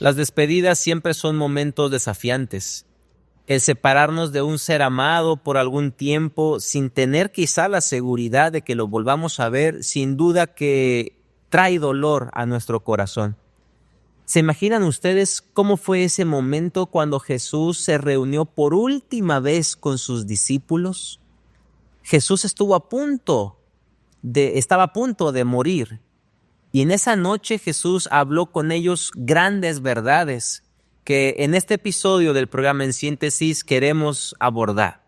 Las despedidas siempre son momentos desafiantes. El separarnos de un ser amado por algún tiempo sin tener quizá la seguridad de que lo volvamos a ver, sin duda que trae dolor a nuestro corazón. ¿Se imaginan ustedes cómo fue ese momento cuando Jesús se reunió por última vez con sus discípulos? Jesús estaba a punto de morir. Y en esa noche Jesús habló con ellos grandes verdades que en este episodio del programa En Síntesis queremos abordar.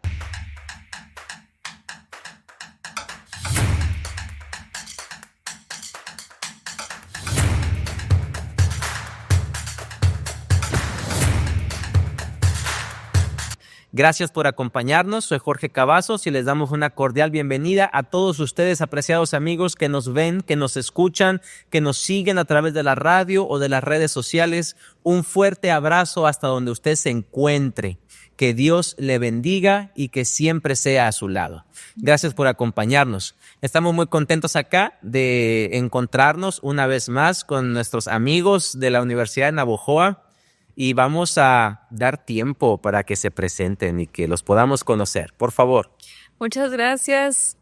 Gracias por acompañarnos, soy Jorge Cavazos y les damos una cordial bienvenida a todos ustedes, apreciados amigos que nos ven, que nos escuchan, que nos siguen a través de la radio o de las redes sociales. Un fuerte abrazo hasta donde usted se encuentre. Que Dios le bendiga y que siempre sea a su lado. Gracias por acompañarnos. Estamos muy contentos acá de encontrarnos una vez más con nuestros amigos de la Universidad de Navojoa. Y vamos a dar tiempo para que se presenten y que los podamos conocer. Por favor. Muchas gracias.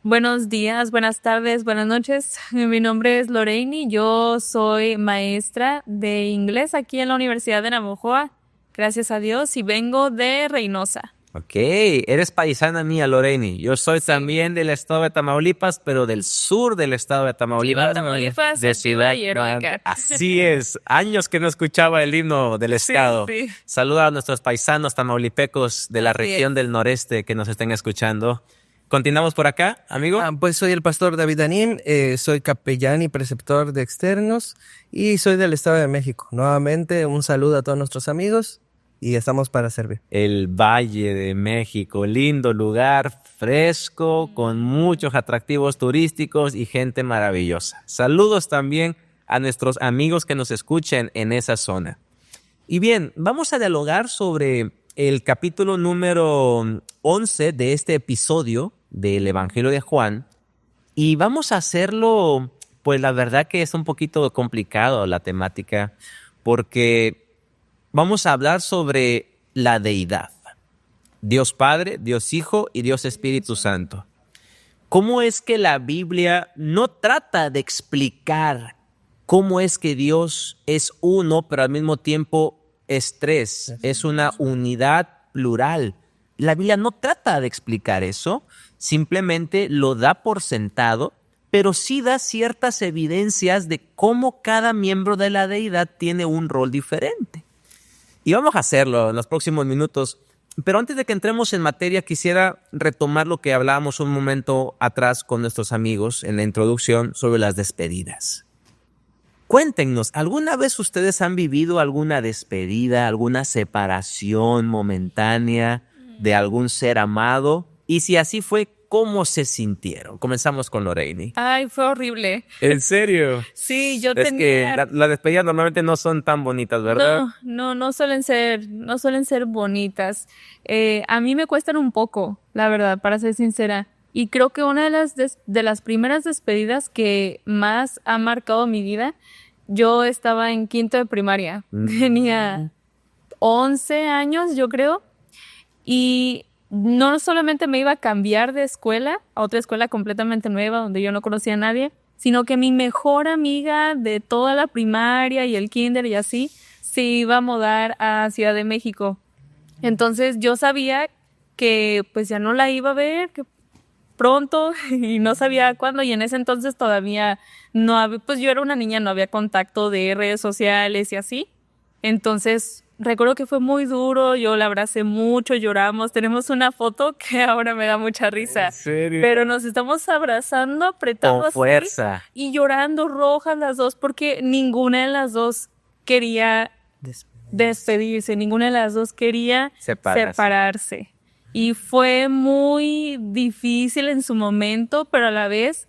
Buenos días, buenas tardes, buenas noches. Mi nombre es Lorraine. Yo soy maestra de inglés aquí en la Universidad de Navojoa. Gracias a Dios. Y vengo de Reynosa. Ok, eres paisana mía, Lorraine. Yo soy también del estado de Tamaulipas, pero del sur del estado de Tamaulipas. De Ciudad Hierótica. Así es, años que no escuchaba el himno del estado. Sí. Saluda a nuestros paisanos tamaulipecos de la región del noreste que nos estén escuchando. ¿Continuamos por acá, amigo? Pues soy el pastor David Anín, soy capellán y preceptor de externos y soy del Estado de México. Nuevamente, un saludo a todos nuestros amigos. Y estamos para servir. El Valle de México, lindo lugar, fresco, con muchos atractivos turísticos y gente maravillosa. Saludos también a nuestros amigos que nos escuchen en esa zona. Y bien, vamos a dialogar sobre el capítulo número 11 de este episodio del Evangelio de Juan. Y vamos a hacerlo, pues la verdad que es un poquito complicado la temática, porque vamos a hablar sobre la deidad. Dios Padre, Dios Hijo y Dios Espíritu Santo. ¿Cómo es que la Biblia no trata de explicar cómo es que Dios es uno, pero al mismo tiempo es tres? Es una unidad plural. La Biblia no trata de explicar eso, simplemente lo da por sentado, pero sí da ciertas evidencias de cómo cada miembro de la deidad tiene un rol diferente. Y vamos a hacerlo en los próximos minutos. Pero antes de que entremos en materia, quisiera retomar lo que hablábamos un momento atrás con nuestros amigos en la introducción sobre las despedidas. Cuéntenos, ¿alguna vez ustedes han vivido alguna despedida, alguna separación momentánea de algún ser amado? Y si así fue, ¿cómo se sintieron? Comenzamos con Lorraine. Ay, fue horrible. ¿En serio? Sí, yo Es tenía... que las despedidas normalmente no son tan bonitas, ¿verdad? No suelen ser bonitas. A mí me cuestan un poco, la verdad, para ser sincera. Y creo que una de las primeras despedidas que más ha marcado mi vida, yo estaba en quinto de primaria. Tenía 11 años, yo creo. Y no solamente me iba a cambiar de escuela a otra escuela completamente nueva donde yo no conocía a nadie, sino que mi mejor amiga de toda la primaria y el kinder y así se iba a mudar a Ciudad de México. Entonces yo sabía que pues ya no la iba a ver que pronto y no sabía cuándo, y en ese entonces todavía no había, pues yo era una niña, no había contacto de redes sociales y así. Entonces recuerdo que fue muy duro, yo la abracé mucho, lloramos, tenemos una foto que ahora me da mucha risa. ¿En serio? Pero nos estamos abrazando, apretando Con fuerza. y llorando rojas las dos porque ninguna de las dos quería despedirse, ninguna de las dos quería separarse. Y fue muy difícil en su momento, pero a la vez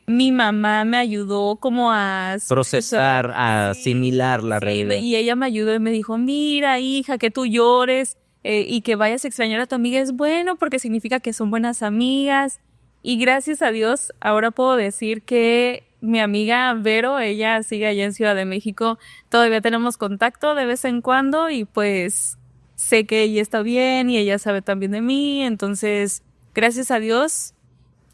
mi mamá me ayudó como a procesar, a asimilar la realidad. Y ella me ayudó y me dijo, mira, hija, que tú llores y que vayas a extrañar a tu amiga es bueno porque significa que son buenas amigas. Y gracias a Dios, ahora puedo decir que mi amiga Vero, ella sigue allá en Ciudad de México, todavía tenemos contacto de vez en cuando y pues sé que ella está bien y ella sabe también de mí, entonces gracias a Dios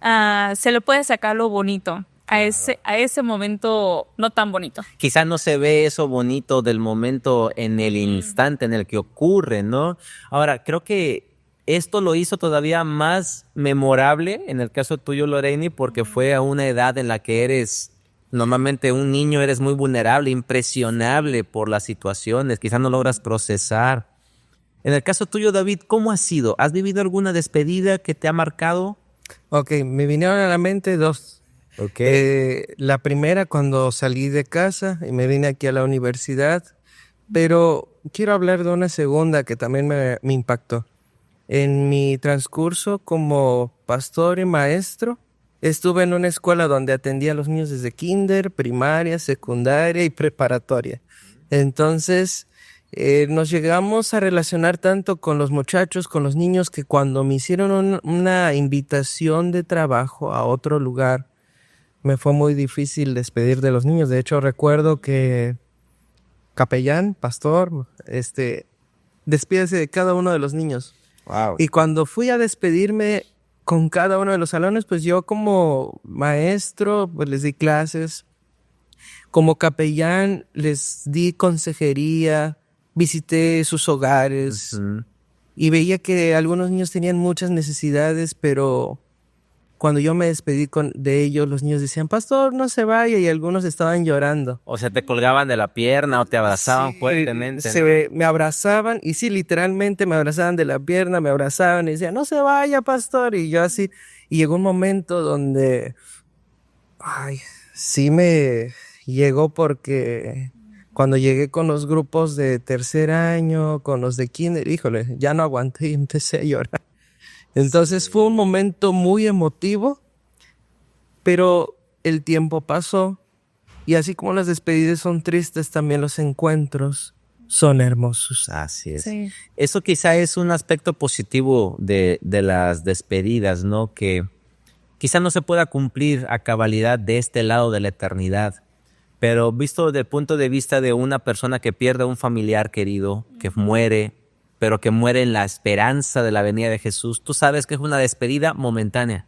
se le puede sacar lo bonito a ese momento no tan bonito. Quizás no se ve eso bonito del momento en el instante en el que ocurre, ¿no? Ahora, creo que esto lo hizo todavía más memorable en el caso tuyo, Loreni, porque fue a una edad en la que normalmente un niño eres muy vulnerable, impresionable por las situaciones, quizás no logras procesar. En el caso tuyo, David, ¿cómo ha sido? ¿Has vivido alguna despedida que te ha marcado? Ok, me vinieron a la mente dos. La primera cuando salí de casa y me vine aquí a la universidad, pero quiero hablar de una segunda que también me impactó. En mi transcurso como pastor y maestro, estuve en una escuela donde atendía a los niños desde kinder, primaria, secundaria y preparatoria. Entonces, nos llegamos a relacionar tanto con los muchachos, con los niños, que cuando me hicieron una invitación de trabajo a otro lugar, me fue muy difícil despedir de los niños. De hecho, recuerdo que capellán, pastor, despídese de cada uno de los niños. Wow. Y cuando fui a despedirme con cada uno de los salones, pues yo como maestro, pues les di clases. Como capellán les di consejería, visité sus hogares. Uh-huh. Y veía que algunos niños tenían muchas necesidades, pero cuando yo me despedí de ellos, los niños decían, pastor, no se vaya, y algunos estaban llorando. O sea, te colgaban de la pierna o te abrazaban Sí, fuertemente. me abrazaban, y sí, literalmente me abrazaban de la pierna, me abrazaban y decían, no se vaya, pastor, y yo así. Y llegó un momento donde, sí me llegó, porque cuando llegué con los grupos de tercer año, con los de kinder, híjole, ya no aguanté y empecé a llorar. Entonces fue un momento muy emotivo, pero el tiempo pasó y así como las despedidas son tristes, también los encuentros son hermosos. Así es. Sí. Eso quizá es un aspecto positivo de las despedidas, ¿no? Que quizá no se pueda cumplir a cabalidad de este lado de la eternidad, pero visto desde el punto de vista de una persona que pierde a un familiar querido, que muere, pero que muere en la esperanza de la venida de Jesús, tú sabes que es una despedida momentánea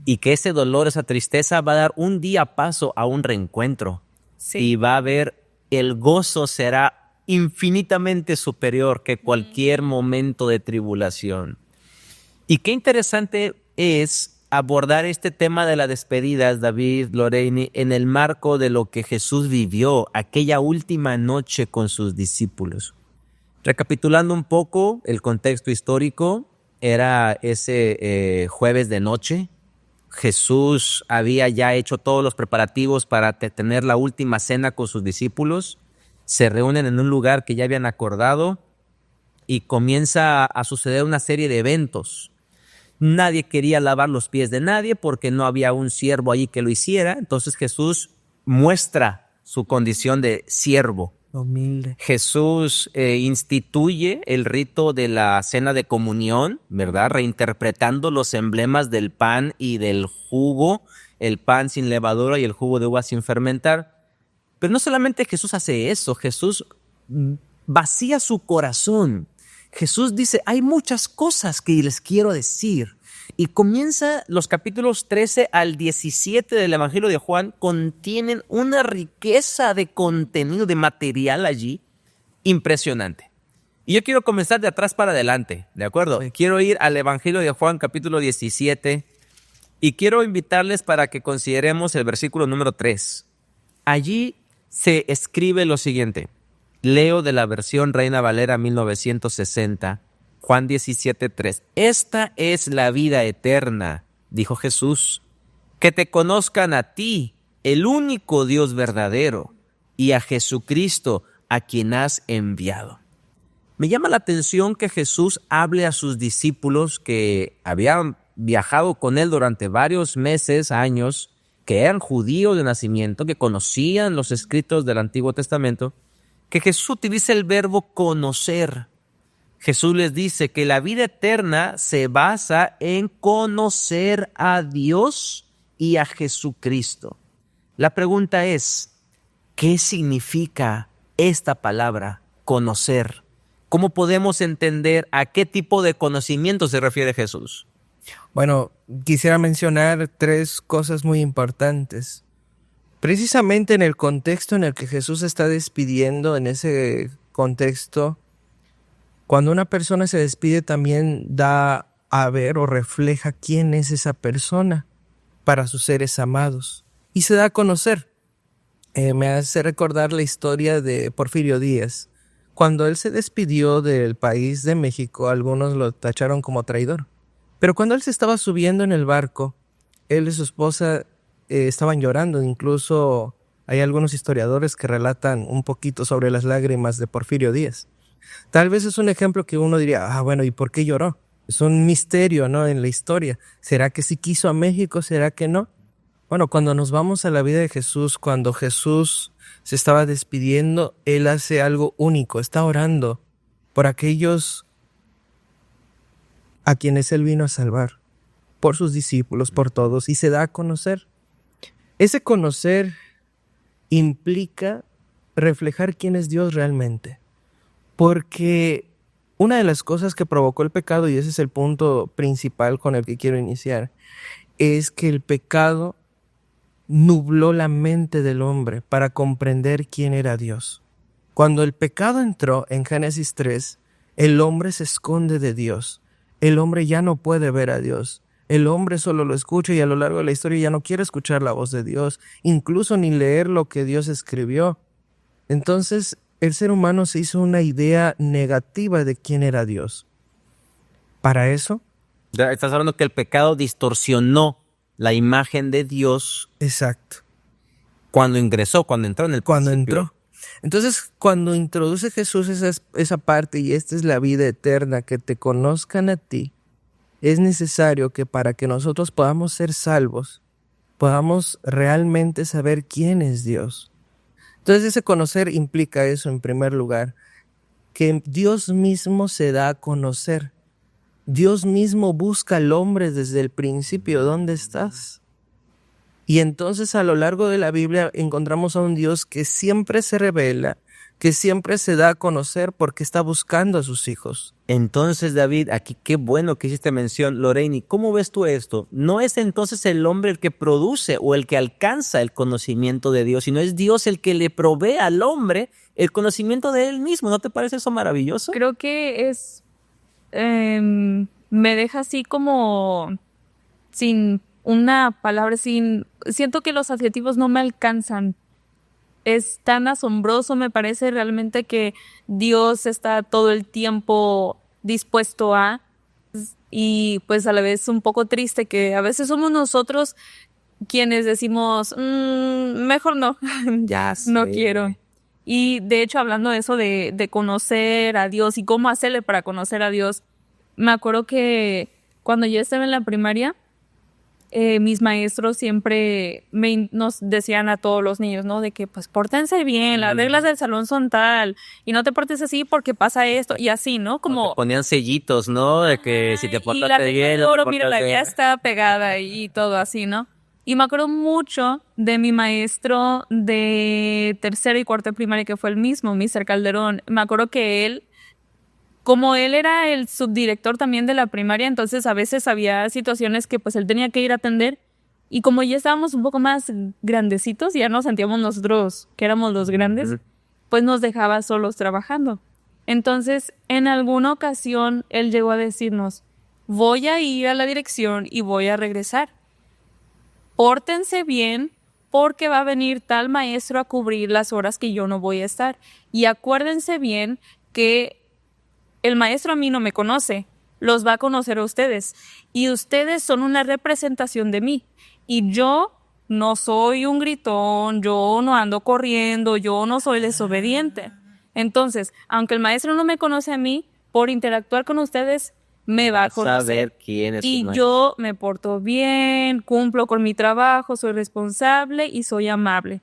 y que ese dolor, esa tristeza va a dar un día paso a un reencuentro. Sí. Y va a haber, el gozo será infinitamente superior que cualquier momento de tribulación. Y qué interesante es abordar este tema de las despedidas, David, Loreni, en el marco de lo que Jesús vivió aquella última noche con sus discípulos. Recapitulando un poco el contexto histórico, era ese jueves de noche. Jesús había ya hecho todos los preparativos para tener la última cena con sus discípulos. Se reúnen en un lugar que ya habían acordado y comienza a suceder una serie de eventos. Nadie quería lavar los pies de nadie porque no había un siervo allí que lo hiciera. Entonces Jesús muestra su condición de siervo. Humilde. Jesús instituye el rito de la cena de comunión, ¿verdad? Reinterpretando los emblemas del pan y del jugo, el pan sin levadura y el jugo de uva sin fermentar. Pero no solamente Jesús hace eso, Jesús vacía su corazón. Jesús dice, hay muchas cosas que les quiero decir. Y comienza los capítulos 13 al 17 del Evangelio de Juan, contienen una riqueza de contenido, de material allí, impresionante. Y yo quiero comenzar de atrás para adelante, ¿de acuerdo? Quiero ir al Evangelio de Juan, capítulo 17, y quiero invitarles para que consideremos el versículo número 3. Allí se escribe lo siguiente. Leo de la versión Reina Valera 1960. Juan 17:3. Esta es la vida eterna, dijo Jesús, que te conozcan a ti, el único Dios verdadero, y a Jesucristo, a quien has enviado. Me llama la atención que Jesús hable a sus discípulos que habían viajado con él durante varios meses, años, que eran judíos de nacimiento, que conocían los escritos del Antiguo Testamento, que Jesús utiliza el verbo conocer. Jesús les dice que la vida eterna se basa en conocer a Dios y a Jesucristo. La pregunta es, ¿qué significa esta palabra, conocer? ¿Cómo podemos entender a qué tipo de conocimiento se refiere Jesús? Bueno, quisiera mencionar 3 cosas muy importantes. Precisamente en el contexto en el que Jesús se está despidiendo, en ese contexto, cuando una persona se despide también da a ver o refleja quién es esa persona para sus seres amados y se da a conocer. Me hace recordar la historia de Porfirio Díaz. Cuando él se despidió del país de México, algunos lo tacharon como traidor. Pero cuando él se estaba subiendo en el barco, él y su esposa estaban llorando. Incluso hay algunos historiadores que relatan un poquito sobre las lágrimas de Porfirio Díaz. Tal vez es un ejemplo que uno diría, bueno, ¿y por qué lloró? Es un misterio, ¿no? En la historia. ¿Será que sí quiso a México? ¿Será que no? Bueno, cuando nos vamos a la vida de Jesús, cuando Jesús se estaba despidiendo, Él hace algo único. Está orando por aquellos a quienes Él vino a salvar, por sus discípulos, por todos, y se da a conocer. Ese conocer implica reflejar quién es Dios realmente. Porque una de las cosas que provocó el pecado, y ese es el punto principal con el que quiero iniciar, es que el pecado nubló la mente del hombre para comprender quién era Dios. Cuando el pecado entró en Génesis 3, el hombre se esconde de Dios. El hombre ya no puede ver a Dios. El hombre solo lo escucha y a lo largo de la historia ya no quiere escuchar la voz de Dios, incluso ni leer lo que Dios escribió. Entonces, el ser humano se hizo una idea negativa de quién era Dios. Para eso, Ya estás hablando que el pecado distorsionó la imagen de Dios. exacto, Cuando entró en el cuando principio. entró. Entonces, cuando introduce Jesús esa parte, y esta es la vida eterna, que te conozcan a ti, es necesario que para que nosotros podamos ser salvos, podamos realmente saber quién es Dios. Entonces, ese conocer implica eso en primer lugar, que Dios mismo se da a conocer. Dios mismo busca al hombre desde el principio. ¿Dónde estás? Y entonces a lo largo de la Biblia encontramos a un Dios que siempre se revela, que siempre se da a conocer porque está buscando a sus hijos. Entonces, David, aquí qué bueno que hiciste mención. Loreni, ¿cómo ves tú esto? No es entonces el hombre el que produce o el que alcanza el conocimiento de Dios, sino es Dios el que le provee al hombre el conocimiento de él mismo. ¿No te parece eso maravilloso? Creo que me deja así como sin una palabra, siento que los adjetivos no me alcanzan. Es tan asombroso, me parece realmente que Dios está todo el tiempo dispuesto y pues a la vez un poco triste que a veces somos nosotros quienes decimos, mejor no, Ya sé. no quiero. Y de hecho, hablando de eso de conocer a Dios y cómo hacerle para conocer a Dios, me acuerdo que cuando yo estaba en la primaria, mis maestros siempre nos decían a todos los niños, ¿no? De que pues pórtense bien, las reglas del salón son tal, y no te portes así porque pasa esto, y así, ¿no? Como Te ponían sellitos, ¿no? De que si te y la portas regla bien, de no te oro, mira, portas la bien. ya está pegada y todo así, ¿no? Y me acuerdo mucho de mi maestro de tercero y cuarto de primaria, que fue el mismo, Mr. Calderón. Me acuerdo que como él era el subdirector también de la primaria, entonces a veces había situaciones que pues él tenía que ir a atender, y como ya estábamos un poco más grandecitos, ya nos sentíamos nosotros que éramos los grandes, pues nos dejaba solos trabajando. Entonces, en alguna ocasión, él llegó a decirnos, voy a ir a la dirección y voy a regresar. Pórtense bien porque va a venir tal maestro a cubrir las horas que yo no voy a estar. Y acuérdense bien que el maestro a mí no me conoce, los va a conocer a ustedes. Y ustedes son una representación de mí. Y yo no soy un gritón, yo no ando corriendo, yo no soy desobediente. Entonces, aunque el maestro no me conoce a mí, por interactuar con ustedes, me va a conocer. Saber quién es Y tu yo me porto bien, cumplo con mi trabajo, soy responsable y soy amable.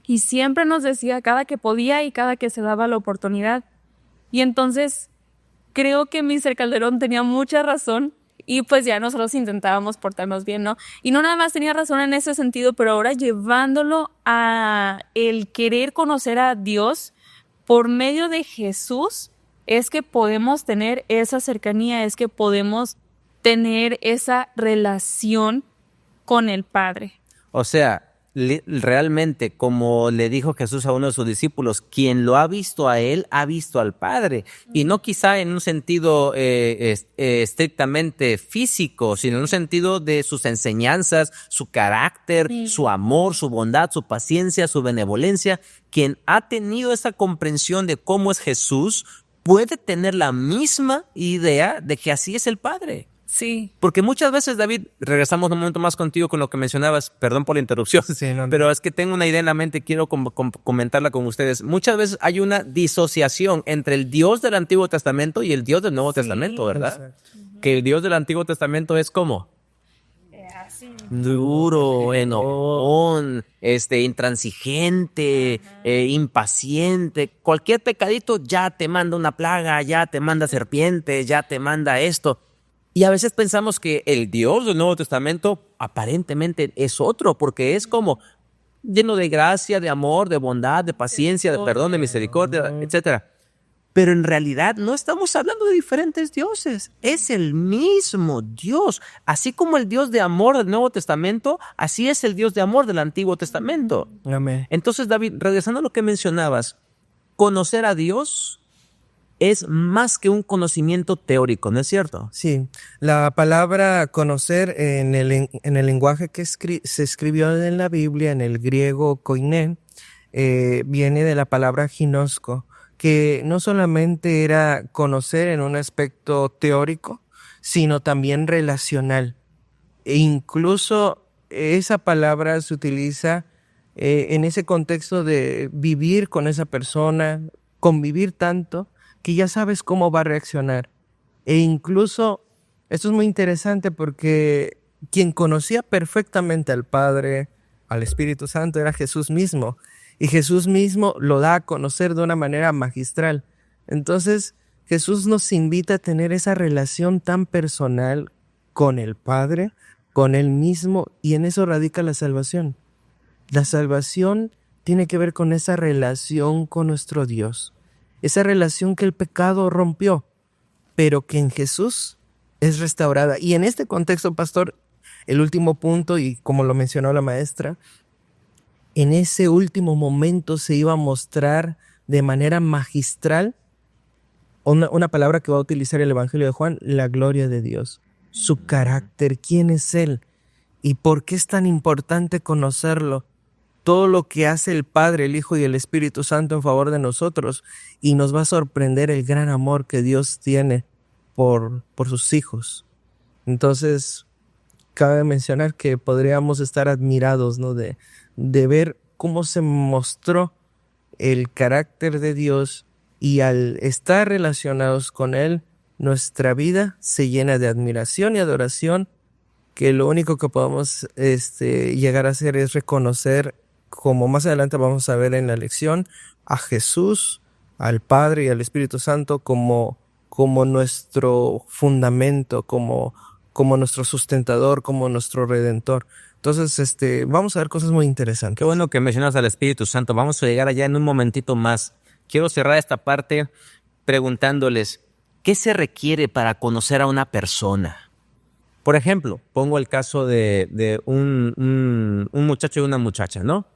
Y siempre nos decía cada que podía y cada que se daba la oportunidad. Y entonces, creo que Mr. Calderón tenía mucha razón y pues ya nosotros intentábamos portarnos bien, ¿no? Y no nada más tenía razón en ese sentido, pero ahora llevándolo a el querer conocer a Dios por medio de Jesús, es que podemos tener esa cercanía, es que podemos tener esa relación con el Padre. O sea, realmente, como le dijo Jesús a uno de sus discípulos, quien lo ha visto a él, ha visto al Padre. Y no quizá en un sentido estrictamente físico, sino en un sentido de sus enseñanzas, su carácter, su amor, su bondad, su paciencia, su benevolencia. Quien ha tenido esa comprensión de cómo es Jesús, puede tener la misma idea de que así es el Padre. Sí. Porque muchas veces, David, regresamos un momento más contigo con lo que mencionabas, perdón por la interrupción, Sí, no. pero es que tengo una idea en la mente y quiero comentarla con ustedes. Muchas veces hay una disociación entre el Dios del Antiguo Testamento y el Dios del Nuevo Testamento, ¿verdad? Exacto. Que el Dios del Antiguo Testamento es como duro, enojón, intransigente, impaciente. Cualquier pecadito ya te manda una plaga, ya te manda serpiente, ya te manda esto. Y a veces pensamos que el Dios del Nuevo Testamento aparentemente es otro, porque es como lleno de gracia, de amor, de bondad, de paciencia, de perdón, de misericordia, etcétera. Pero en realidad no estamos hablando de diferentes dioses. Es el mismo Dios. Así como el Dios de amor del Nuevo Testamento, así es el Dios de amor del Antiguo Testamento. Amén. Entonces, David, regresando a lo que mencionabas, conocer a Dios es más que un conocimiento teórico, ¿no es cierto? Sí, la palabra conocer en el lenguaje que se escribió en la Biblia, en el griego koiné, viene de la palabra ginosko, que no solamente era conocer en un aspecto teórico, sino también relacional. E incluso esa palabra se utiliza en ese contexto de vivir con esa persona, convivir tanto, que ya sabes cómo va a reaccionar. E incluso, esto es muy interesante porque quien conocía perfectamente al Padre, al Espíritu Santo, era Jesús mismo. Y Jesús mismo lo da a conocer de una manera magistral. Entonces, Jesús nos invita a tener esa relación tan personal con el Padre, con Él mismo, y en eso radica la salvación. La salvación tiene que ver con esa relación con nuestro Dios. Esa relación que el pecado rompió, pero que en Jesús es restaurada. Y en este contexto, pastor, el último punto, y como lo mencionó la maestra, en ese último momento se iba a mostrar de manera magistral una palabra que va a utilizar el Evangelio de Juan, la gloria de Dios, su carácter, quién es Él y por qué es tan importante conocerlo. Todo lo que hace el Padre, el Hijo y el Espíritu Santo en favor de nosotros, y nos va a sorprender el gran amor que Dios tiene por sus hijos. Entonces, cabe mencionar que podríamos estar admirados, ¿no? de ver cómo se mostró el carácter de Dios, y al estar relacionados con Él, nuestra vida se llena de admiración y adoración, que lo único que podemos llegar a hacer es reconocer, como más adelante vamos a ver en la lección, a Jesús, al Padre y al Espíritu Santo como nuestro fundamento, como nuestro sustentador, como nuestro redentor. Entonces, vamos a ver cosas muy interesantes. Qué bueno que mencionas al Espíritu Santo. Vamos a llegar allá en un momentito más. Quiero cerrar esta parte preguntándoles, ¿qué se requiere para conocer a una persona? Por ejemplo, pongo el caso de un muchacho y una muchacha, ¿no?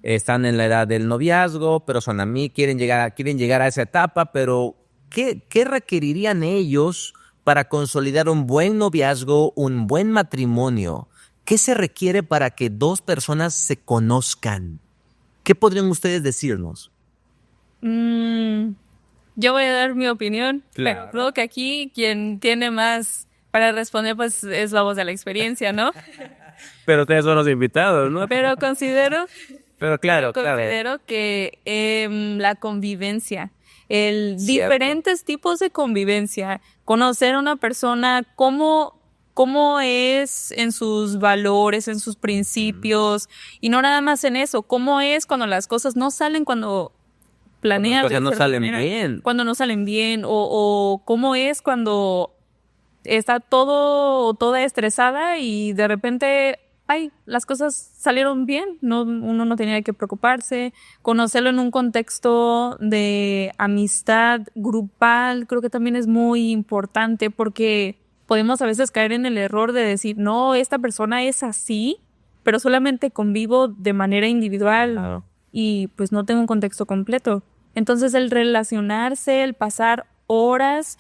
Están en la edad del noviazgo, pero son amigos, quieren llegar a esa etapa, pero ¿qué requerirían ellos para consolidar un buen noviazgo, un buen matrimonio? ¿Qué se requiere para que dos personas se conozcan? ¿Qué podrían ustedes decirnos? Yo voy a dar mi opinión, Claro. pero creo que aquí quien tiene más para responder pues es la voz de la experiencia, ¿no? Pero ustedes son los invitados, ¿no? Pero considero Claro. que la convivencia, Cierto. diferentes tipos de convivencia, conocer a una persona, cómo es en sus valores, en sus principios, y no nada más en eso, cómo es cuando las cosas no salen planea. Cosas de no cierta salen manera. bien. Cuando no salen bien, o cómo es cuando está todo o toda estresada y de repente, ay, las cosas salieron bien, no, uno no tenía que preocuparse. Conocerlo en un contexto de amistad grupal, creo que también es muy importante porque podemos a veces caer en el error de decir, no, esta persona es así, pero solamente convivo de manera individual Claro. y pues no tengo un contexto completo. Entonces el relacionarse, el pasar horas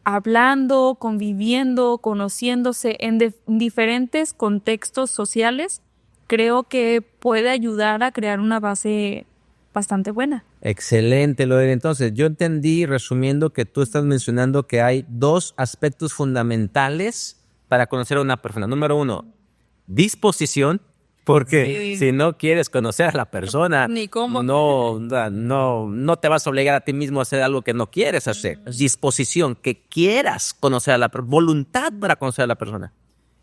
hablando, conviviendo, conociéndose en diferentes contextos sociales, creo que puede ayudar a crear una base bastante buena. Excelente, Lorena. Entonces, yo entendí, resumiendo, que tú estás mencionando que hay dos aspectos fundamentales para conocer a una persona. Número uno, disposición, porque Sí. si no quieres conocer a la persona, Ni cómo. no te vas a obligar a ti mismo a hacer algo que no quieres hacer. Disposición, que quieras conocer a la persona, voluntad para conocer a la persona.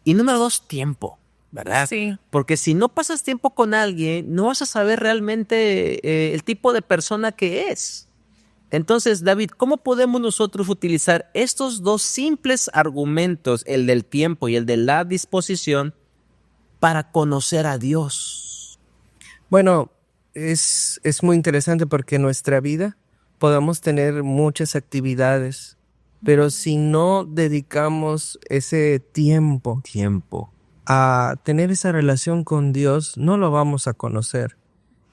Y número dos, tiempo, ¿verdad? Sí. Porque si no pasas tiempo con alguien, no vas a saber realmente el tipo de persona que es. Entonces, David, ¿cómo podemos nosotros utilizar estos dos simples argumentos, el del tiempo y el de la disposición, para conocer a Dios? Bueno, es muy interesante porque en nuestra vida podemos tener muchas actividades, pero si no dedicamos ese tiempo a tener esa relación con Dios, no lo vamos a conocer.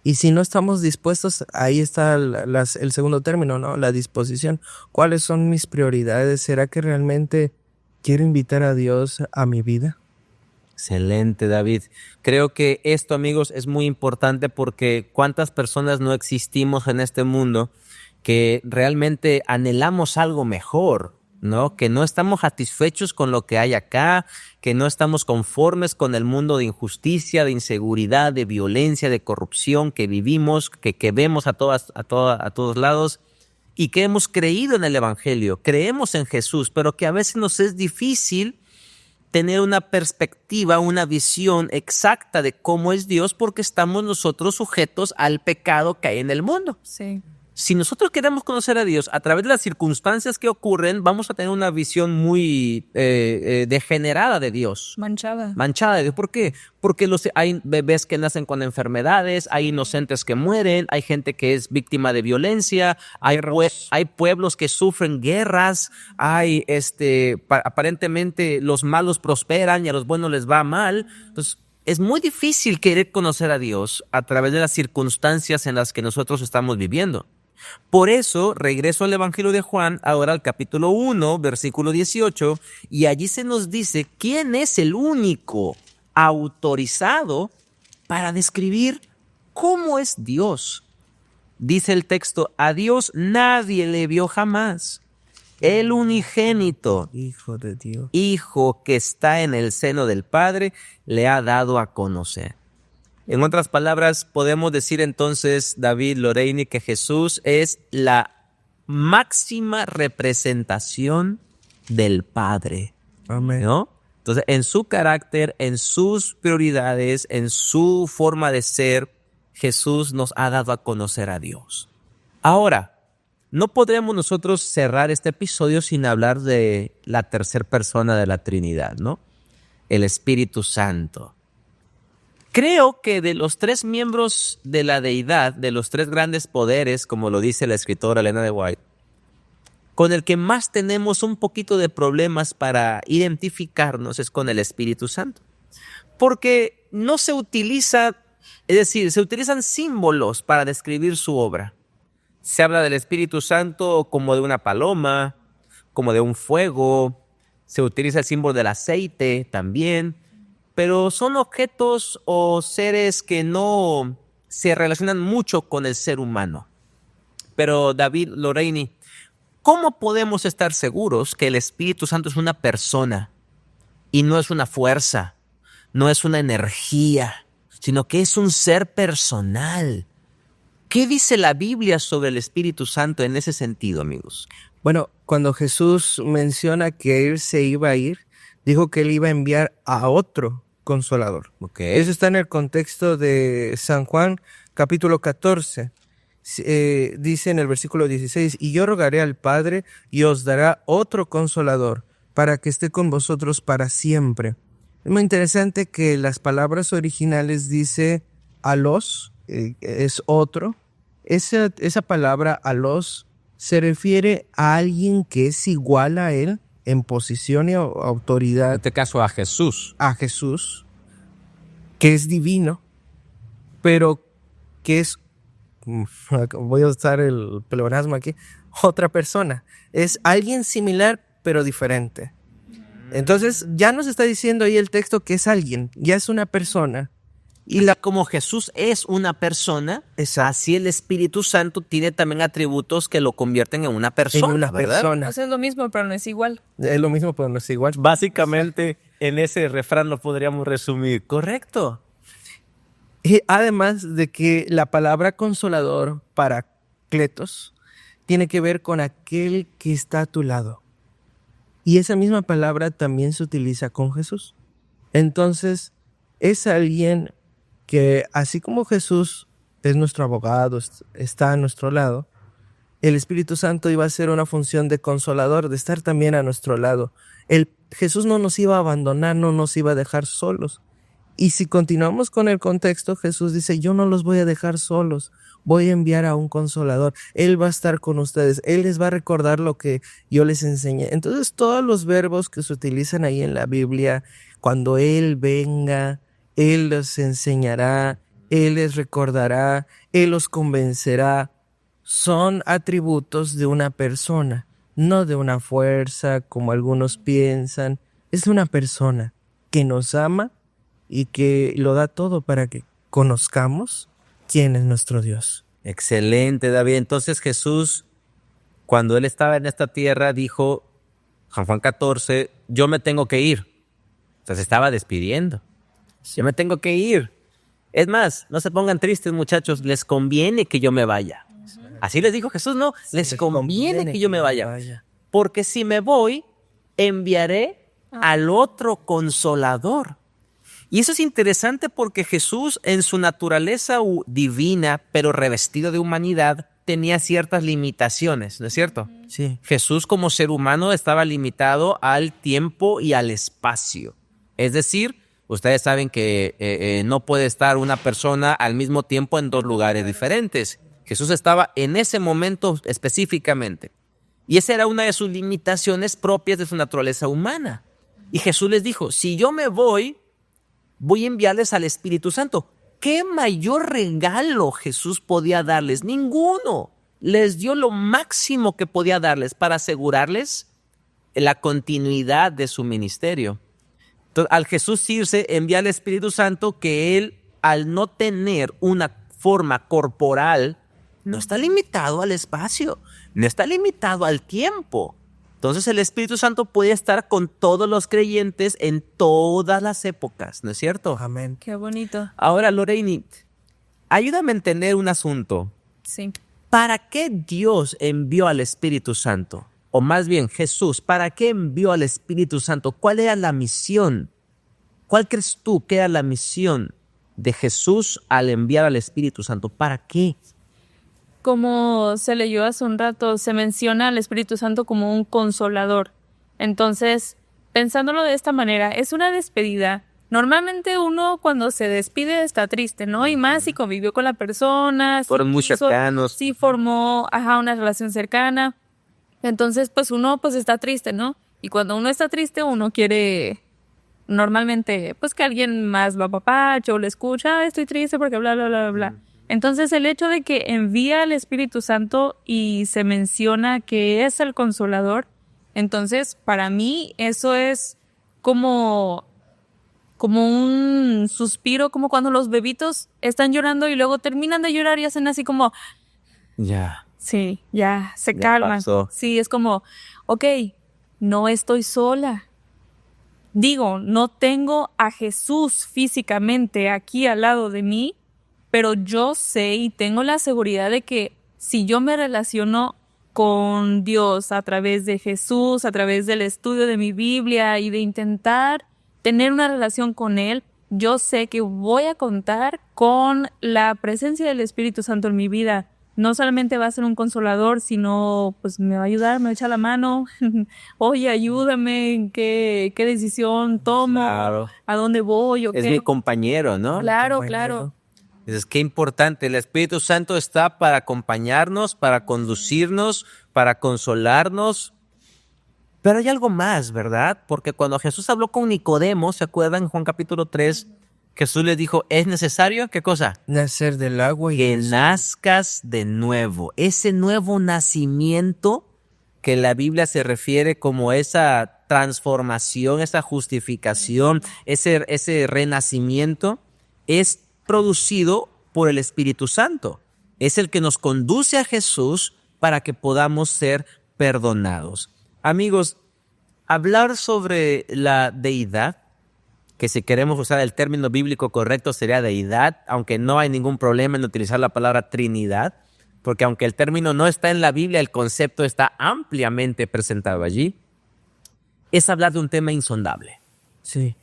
Y si no estamos dispuestos, ahí está el segundo término, ¿no? La disposición. ¿Cuáles son mis prioridades? ¿Será que realmente quiero invitar a Dios a mi vida? Excelente, David. Creo que esto, amigos, es muy importante porque cuántas personas no existimos en este mundo que realmente anhelamos algo mejor, ¿no? Que no estamos satisfechos con lo que hay acá, que no estamos conformes con el mundo de injusticia, de inseguridad, de violencia, de corrupción que vivimos, que vemos a todos lados, y que hemos creído en el Evangelio, creemos en Jesús, pero que a veces nos es difícil tener una perspectiva, una visión exacta de cómo es Dios porque estamos nosotros sujetos al pecado que hay en el mundo. Sí. Si nosotros queremos conocer a Dios a través de las circunstancias que ocurren, vamos a tener una visión muy degenerada de Dios. Manchada de Dios. ¿Por qué? Porque hay bebés que nacen con enfermedades, hay inocentes que mueren, hay gente que es víctima de violencia, hay pueblos que sufren guerras, hay aparentemente los malos prosperan y a los buenos les va mal. Entonces, es muy difícil querer conocer a Dios a través de las circunstancias en las que nosotros estamos viviendo. Por eso, regreso al Evangelio de Juan, ahora al capítulo 1, versículo 18, y allí se nos dice quién es el único autorizado para describir cómo es Dios. Dice el texto, a Dios nadie le vio jamás. El unigénito, Hijo de Dios. Hijo que está en el seno del Padre, le ha dado a conocer. En otras palabras, podemos decir entonces, David, Loreini, que Jesús es la máxima representación del Padre. Amén. ¿No? Entonces, en su carácter, en sus prioridades, en su forma de ser, Jesús nos ha dado a conocer a Dios. Ahora, no podremos nosotros cerrar este episodio sin hablar de la tercera persona de la Trinidad, ¿no? El Espíritu Santo. Creo que de los tres miembros de la deidad, de los tres grandes poderes, como lo dice la escritora Elena de White, con el que más tenemos un poquito de problemas para identificarnos es con el Espíritu Santo. Porque no se utiliza, es decir, se utilizan símbolos para describir su obra. Se habla del Espíritu Santo como de una paloma, como de un fuego, se utiliza el símbolo del aceite también, pero son objetos o seres que no se relacionan mucho con el ser humano. Pero David, Loreini, ¿cómo podemos estar seguros que el Espíritu Santo es una persona y no es una fuerza, no es una energía, sino que es un ser personal? ¿Qué dice la Biblia sobre el Espíritu Santo en ese sentido, amigos? Bueno, cuando Jesús menciona que Él se iba a ir, dijo que Él iba a enviar a otro Consolador. Okay. Eso está en el contexto de San Juan, capítulo 14. dice en el versículo 16, y yo rogaré al Padre y os dará otro consolador para que esté con vosotros para siempre. Es muy interesante que las palabras originales dice alos, es otro. Esa palabra alos se refiere a alguien que es igual a él en posición y autoridad. En este caso a Jesús. A Jesús, que es divino, pero que es, voy a usar el pleonasmo aquí, otra persona. Es alguien similar, pero diferente. Entonces, ya nos está diciendo ahí el texto que es alguien, ya es una persona. Y como Jesús es una persona, así el Espíritu Santo tiene también atributos que lo convierten en una persona, en una ¿verdad? persona. O sea, es lo mismo, pero no es igual. Es lo mismo, pero no es igual. Básicamente, en ese refrán lo podríamos resumir. Correcto. Y además de que la palabra consolador, paracletos, tiene que ver con aquel que está a tu lado. Y esa misma palabra también se utiliza con Jesús. Entonces, es alguien que, así como Jesús es nuestro abogado, está a nuestro lado, el Espíritu Santo iba a hacer una función de consolador, de estar también a nuestro lado. Jesús no nos iba a abandonar, no nos iba a dejar solos. Y si continuamos con el contexto, Jesús dice, yo no los voy a dejar solos, voy a enviar a un consolador. Él va a estar con ustedes, Él les va a recordar lo que yo les enseñé. Entonces, todos los verbos que se utilizan ahí en la Biblia, cuando Él venga, Él los enseñará, Él les recordará, Él los convencerá, son atributos de una persona, no de una fuerza como algunos piensan. Es una persona que nos ama y que lo da todo para que conozcamos quién es nuestro Dios. Excelente, David. Entonces Jesús, cuando Él estaba en esta tierra, dijo, Juan 14, yo me tengo que ir. O sea, se estaba despidiendo. Yo me tengo que ir. Es más, no se pongan tristes, muchachos, les conviene que yo me vaya. Así les dijo Jesús, no, les conviene que yo me vaya. Porque si me voy, enviaré al otro consolador. Y eso es interesante porque Jesús, en su naturaleza divina, pero revestido de humanidad, tenía ciertas limitaciones, ¿no es cierto? Sí. Jesús como ser humano estaba limitado al tiempo y al espacio. Es decir, ustedes saben que no puede estar una persona al mismo tiempo en dos lugares diferentes. Jesús estaba en ese momento específicamente. Y esa era una de sus limitaciones propias de su naturaleza humana. Y Jesús les dijo, si yo me voy a enviarles al Espíritu Santo. ¿Qué mayor regalo Jesús podía darles? Ninguno. Les dio lo máximo que podía darles para asegurarles la continuidad de su ministerio. Entonces, al Jesús irse, envía al Espíritu Santo que Él, al no tener una forma corporal, no está limitado al espacio, no está limitado al tiempo. Entonces el Espíritu Santo puede estar con todos los creyentes en todas las épocas, ¿no es cierto? Amén. Qué bonito. Ahora, Lorraine, ayúdame a entender un asunto. Sí. ¿Para qué Dios envió al Espíritu Santo? O más bien, Jesús, ¿para qué envió al Espíritu Santo? ¿Cuál era la misión? ¿Cuál crees tú que era la misión de Jesús al enviar al Espíritu Santo? ¿Para qué? Como se leyó hace un rato, se menciona al Espíritu Santo como un consolador. Entonces, pensándolo de esta manera, es una despedida. Normalmente uno cuando se despide está triste, ¿no? Y más si convivió con la persona. Fueron muy cercanos. Sí formó una relación cercana. Entonces, pues uno pues está triste, ¿no? Y cuando uno está triste, uno quiere normalmente pues que alguien más lo apapache o le escucha, estoy triste porque bla, bla, bla, bla. Entonces, el hecho de que envía al Espíritu Santo y se menciona que es el consolador, entonces, para mí, eso es como un suspiro, como cuando los bebitos están llorando y luego terminan de llorar y hacen así como... Ya. Sí, ya, se Ya calman. pasó. Sí, es como, ok, no estoy sola. Digo, no tengo a Jesús físicamente aquí al lado de mí, pero yo sé y tengo la seguridad de que si yo me relaciono con Dios a través de Jesús, a través del estudio de mi Biblia y de intentar tener una relación con Él, yo sé que voy a contar con la presencia del Espíritu Santo en mi vida. no solamente va a ser un consolador, sino pues me va a ayudar, me va a echar la mano. Oye, ayúdame, ¿en qué decisión tomo? Claro. ¿A dónde voy? ¿O Es qué? mi compañero, ¿no? Claro, Compañero. claro. Entonces, qué importante. El Espíritu Santo está para acompañarnos, para conducirnos, para consolarnos. Pero hay algo más, ¿verdad? Porque cuando Jesús habló con Nicodemo, ¿se acuerdan? En Juan capítulo 3, Jesús le dijo, ¿es necesario? ¿Qué cosa? Nacer del agua y Que del nazcas de nuevo. Ese nuevo nacimiento que la Biblia se refiere como esa transformación, esa justificación, ese renacimiento, es producido por el Espíritu Santo. Es el que nos conduce a Jesús para que podamos ser perdonados. Amigos, hablar sobre la deidad, que si queremos usar el término bíblico correcto sería deidad, aunque no hay ningún problema en utilizar la palabra Trinidad, porque aunque el término no está en la Biblia, el concepto está ampliamente presentado allí, es hablar de un tema insondable. Sí.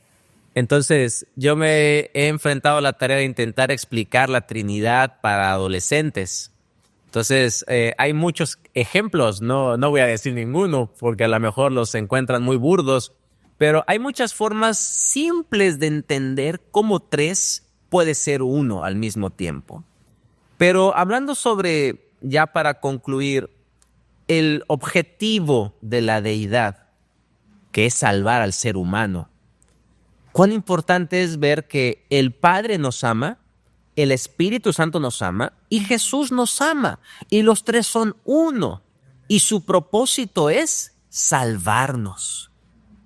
Entonces, yo me he enfrentado a la tarea de intentar explicar la Trinidad para adolescentes. Entonces, hay muchos ejemplos, no voy a decir ninguno, porque a lo mejor los encuentran muy burdos, pero hay muchas formas simples de entender cómo tres puede ser uno al mismo tiempo. Pero hablando sobre, ya para concluir, el objetivo de la deidad, que es salvar al ser humano, cuán importante es ver que el Padre nos ama, el Espíritu Santo nos ama y Jesús nos ama. Y los tres son uno. Y su propósito es salvarnos,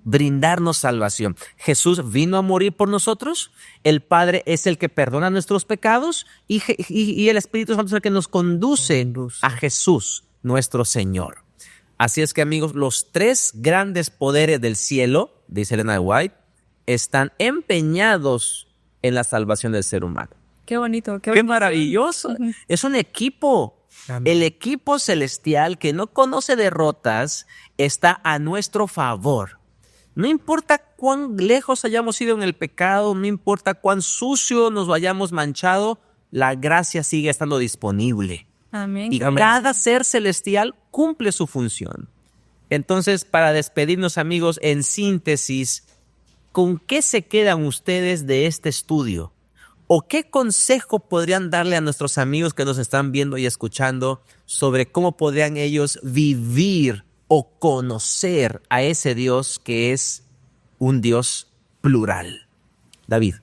brindarnos salvación. Jesús vino a morir por nosotros, el Padre es el que perdona nuestros pecados y el Espíritu Santo es el que nos conduce a Jesús, nuestro Señor. Así es que, amigos, los tres grandes poderes del cielo, dice Ellen G. White, están empeñados en la salvación del ser humano. Qué bonito. ¡Qué maravilloso! Es un equipo. Amén. El equipo celestial que no conoce derrotas está a nuestro favor. No importa cuán lejos hayamos ido en el pecado, no importa cuán sucio nos hayamos manchado, la gracia sigue estando disponible. Amén. Y cada ser celestial cumple su función. Entonces, para despedirnos, amigos, en síntesis, ¿con qué se quedan ustedes de este estudio? ¿O qué consejo podrían darle a nuestros amigos que nos están viendo y escuchando sobre cómo podrían ellos vivir o conocer a ese Dios que es un Dios plural? David,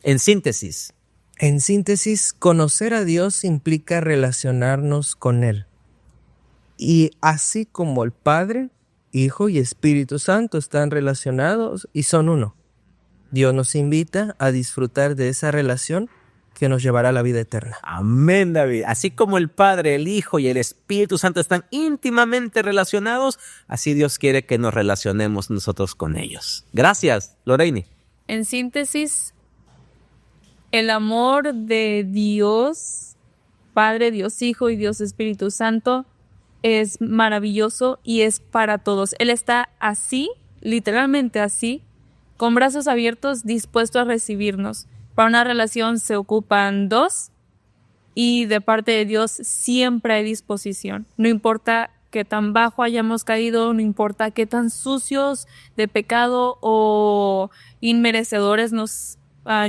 en síntesis. En síntesis, conocer a Dios implica relacionarnos con Él. Y así como el Padre, Hijo y Espíritu Santo están relacionados y son uno, Dios nos invita a disfrutar de esa relación que nos llevará a la vida eterna. Amén, David. Así como el Padre, el Hijo y el Espíritu Santo están íntimamente relacionados, así Dios quiere que nos relacionemos nosotros con ellos. Gracias, Lorraine. En síntesis, el amor de Dios, Padre, Dios Hijo y Dios Espíritu Santo, es maravilloso y es para todos. Él está así, literalmente así, con brazos abiertos, dispuesto a recibirnos. Para una relación se ocupan dos y de parte de Dios siempre hay disposición. No importa qué tan bajo hayamos caído, no importa qué tan sucios de pecado o inmerecedores nos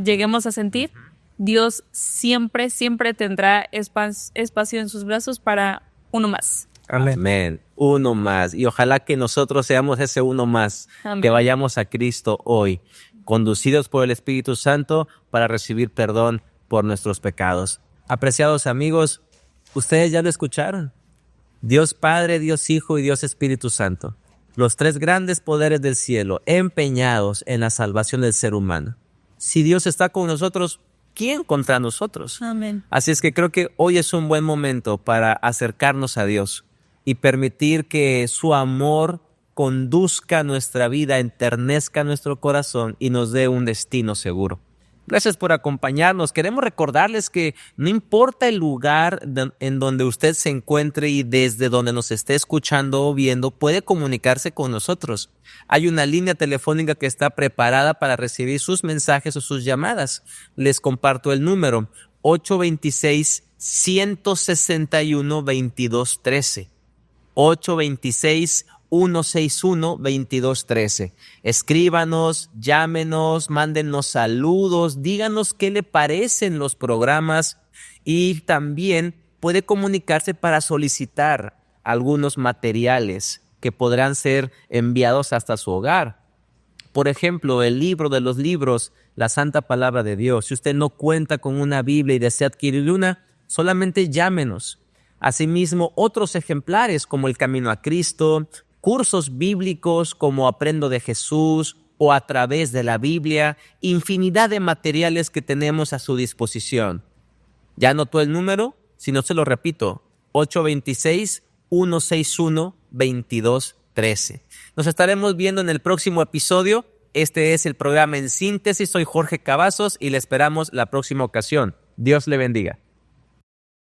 lleguemos a sentir, Dios siempre, siempre tendrá espacio en sus brazos para uno más. Amén. Amén. Uno más. Y ojalá que nosotros seamos ese uno más. Amén. Que vayamos a Cristo hoy, conducidos por el Espíritu Santo para recibir perdón por nuestros pecados. Apreciados amigos, ustedes ya lo escucharon. Dios Padre, Dios Hijo y Dios Espíritu Santo. Los tres grandes poderes del cielo empeñados en la salvación del ser humano. Si Dios está con nosotros, ¿quién contra nosotros? Amén. Así es que creo que hoy es un buen momento para acercarnos a Dios y permitir que su amor conduzca nuestra vida, enternezca nuestro corazón y nos dé un destino seguro. Gracias por acompañarnos. Queremos recordarles que no importa el lugar en donde usted se encuentre y desde donde nos esté escuchando o viendo, puede comunicarse con nosotros. Hay una línea telefónica que está preparada para recibir sus mensajes o sus llamadas. Les comparto el número 826-161-2213. 826-161-2213. Escríbanos, llámenos, mándenos saludos, díganos qué le parecen los programas y también puede comunicarse para solicitar algunos materiales que podrán ser enviados hasta su hogar. Por ejemplo, el libro de los libros, la Santa Palabra de Dios. Si usted no cuenta con una Biblia y desea adquirir una, solamente llámenos. Asimismo, otros ejemplares como El Camino a Cristo, cursos bíblicos como Aprendo de Jesús o A través de la Biblia, infinidad de materiales que tenemos a su disposición. ¿Ya anotó el número? Si no, se lo repito, 826-161-2213. Nos estaremos viendo en el próximo episodio. Este es el programa En Síntesis. Soy Jorge Cavazos y le esperamos la próxima ocasión. Dios le bendiga.